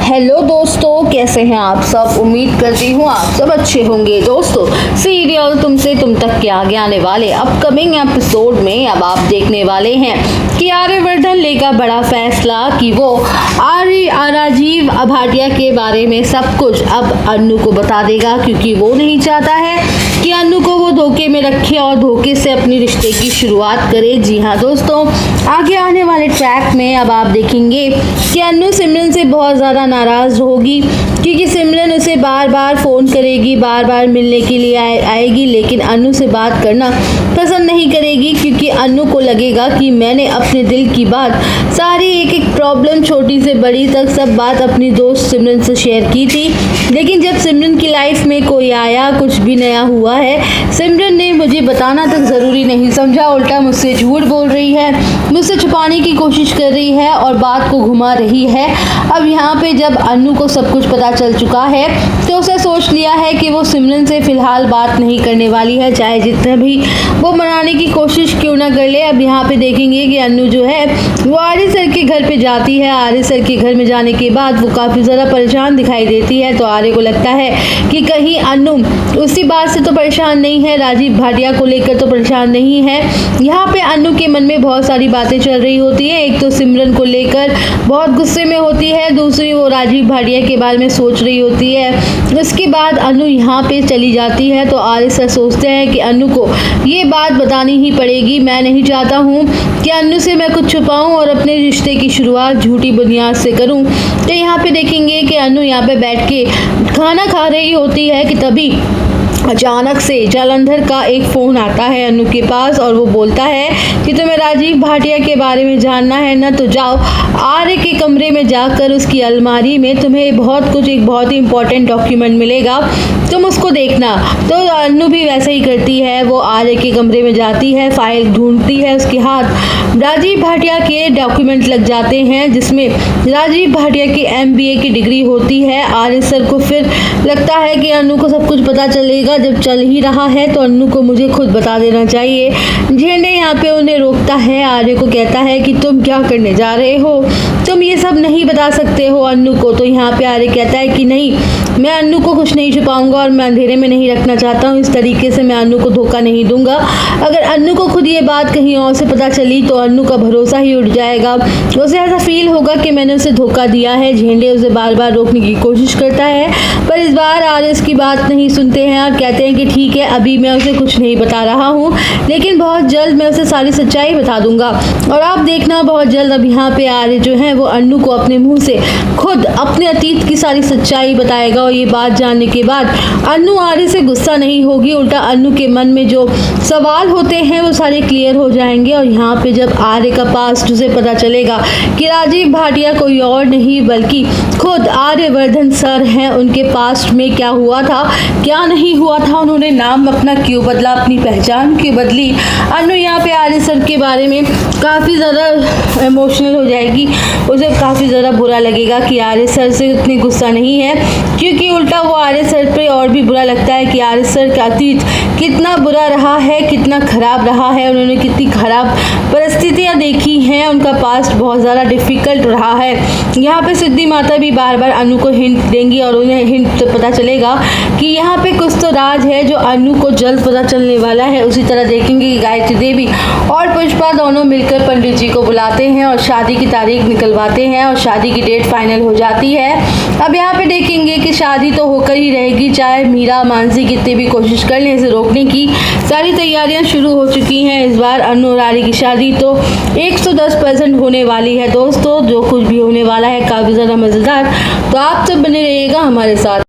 Hello दोस्तों, कैसे हैं आप सब। उम्मीद करती हूँ आप सब अच्छे होंगे। दोस्तों, सीरियल तुमसे तुम तक के आगे आने वाले अपकमिंग एपिसोड में अब आप देखने वाले हैं कि आर्यवर्धन लेगा बड़ा फैसला कि वो राजीव भाटिया के बारे में सब कुछ अब अन्नू को बता देगा, क्योंकि वो नहीं चाहता है कि अन्नू को वो धोखे में रखे और धोखे से अपनी रिश्ते की शुरुआत करे। जी हाँ दोस्तों, आगे आने वाले ट्रैक में अब आप देखेंगे कि अन्नू सिमरन से बहुत ज़्यादा नाराज़ होगी, क्योंकि सिमरन उसे बार बार फ़ोन करेगी, बार बार मिलने के लिए आएगी, लेकिन अन्नू से बात करना पसंद नहीं करेगी, क्योंकि अन्नू को लगेगा कि मैंने अपने दिल की बात सारी एक एक प्रॉब्लम छोटी से बड़ी तक सब बात अपनी दोस्त सिमरन से शेयर की थी। लेकिन जब सिमरन की लाइफ में कोई आया, कुछ भी नया हुआ है, सिमरन ने मुझे बताना तक ज़रूरी नहीं समझा, उल्टा मुझसे झूठ बोल रही है, मुझसे छुपाने की कोशिश कर रही है और बात को घुमा रही है। अब यहाँ पे जब अन्नू को सब कुछ पता चल चुका है तो उसे सोच लिया है कि वो सिमरन से फ़िलहाल बात नहीं करने वाली है, चाहे जितना भी वो मनाने की कोशिश क्यों ना कर ले। अब यहाँ पे देखेंगे कि अन्नू जो है वो आर्य सर के घर पे जाती है। आर्य सर के घर में जाने के बाद वो काफ़ी ज़्यादा परेशान दिखाई देती है, तो आर्य को लगता है कि कहीं अन्नू उसी बात से तो परेशान नहीं है, राजीव भाटिया को लेकर तो परेशान नहीं है। यहाँ पे अन्नू के मन में बहुत सारी बातें चल रही होती है। एक तो सिमरन को लेकर बहुत गुस्से में होती है, दूसरी वो राजीव भाटिया के बारे में सोच रही होती है। उसके बाद अन्नू यहाँ पे चली जाती है, तो आर्य सर सोचते हैं कि अन्नू को ये बात बतानी ही पड़ेगी। मैं नहीं चाहता हूँ कि अन्नू से मैं कुछ छुपाऊँ और अपने रिश्ते की शुरुआत झूठी बुनियाद से करूँ। तो यहाँ पे देखेंगे कि अन्नू यहाँ पे बैठ के खाना खा रही होती है कि तभी अचानक से जालंधर का एक फ़ोन आता है अन्नू के पास और वो बोलता है कि तुम्हें राजीव भाटिया के बारे में जानना है ना, तो जाओ आर्य के कमरे में जाकर उसकी अलमारी में तुम्हें एक बहुत ही इम्पोर्टेंट डॉक्यूमेंट मिलेगा, तुम उसको देखना। तो अन्नू भी वैसे ही करती है, वो आर्य के कमरे में जाती है, फाइल ढूंढती है, उसके हाथ राजीव भाटिया के डॉक्यूमेंट लग जाते हैं, जिसमें राजीव भाटिया की MBA की डिग्री होती है। आर्य सर को फिर लगता है कि अन्नू को सब कुछ पता चलेगा, जब चल ही रहा है तो अन्नू को मुझे खुद बता देना चाहिए। झेंडे यहाँ पे उन्हें रोकता है, आर्य को कहता है कि तुम क्या करने जा रहे हो, तुम ये सब नहीं बता सकते हो अन्नू को। तो यहाँ पे आर्य कहता है कि नहीं, मैं अन्नू को कुछ नहीं छुपाऊंगा और मैं अंधेरे में नहीं रखना चाहता हूँ, इस तरीके से मैं अन्नू को धोखा नहीं दूंगा। अगर अन्नू को खुद ये बात कहीं और से पता चली तो अन्नू का भरोसा ही उठ जाएगा, उसे ऐसा फील होगा कि मैंने उसे धोखा दिया है। झेंडे उसे बार बार रोकने की कोशिश करता है, पर इस बार आर्य इसकी बात नहीं सुनते हैं और कहते हैं कि ठीक है, अभी मैं उसे कुछ नहीं बता रहा हूँ, लेकिन बहुत जल्द मैं उसे सारी सच्चाई बता दूंगा और आप देखना बहुत जल्द। अब यहाँ पे आर्य जो है वो अन्नू को अपने मुंह से खुद अपने अतीत की सारी सच्चाई बताएगा और ये बात जानने के बाद अन्नू आर्य से गुस्सा नहीं होगी, उल्टा अन्नू के मन में जो सवाल होते हैं वो सारे क्लियर हो जाएंगे। और यहाँ पे जब आर्य का पास्ट उसे पता चलेगा कि राजीव भाटिया कोई और नहीं बल्कि खुद आर्यवर्धन सर हैं, उनके पास्ट में क्या हुआ था क्या नहीं हुआ था, उन्होंने नाम अपना क्यों बदला, अपनी पहचान क्यों बदली। अन्नू यहाँ पे आर्य सर के बारे में काफ़ी ज़्यादा इमोशनल हो जाएगी, उसे काफ़ी ज़्यादा बुरा लगेगा कि आर्य सर से इतनी गुस्सा नहीं है, क्योंकि उल्टा वो आर्य सर पे और भी बुरा लगता है कि आर्य सर का अतीत कितना बुरा रहा है, कितना ख़राब रहा है, उन्होंने कितनी ख़राब परिस्थितियाँ देखी हैं, उनका पास्ट बहुत ज़्यादा डिफ़िकल्ट रहा है। यहाँ पे सिद्धि माता भी बार बार अन्नू को हिंट देंगी और उन्हें हिंट पता चलेगा कि यहाँ पे कुछ तो राज है जो अन्नू को जल्द पता चलने वाला है। उसी तरह देखेंगे कि गायत्री देवी और पुष्पा दोनों मिलकर पंडित जी को बुलाते हैं और शादी की तारीख निकलवाते हैं और शादी की डेट फाइनल हो जाती है। अब यहाँ पे देखेंगे कि शादी तो होकर ही रहेगी, चाहे मीरा मानसी कितनी भी कोशिश कर लें इसे रोकने की। सारी तैयारियां शुरू हो चुकी हैं। इस बार अन्नू और आर्य की शादी तो 110% होने वाली है दोस्तों, जो कुछ भी होने वाला है काफ़ी ज़्यादा मज़ेदार। तो आप सब बने रहिएगा हमारे साथ।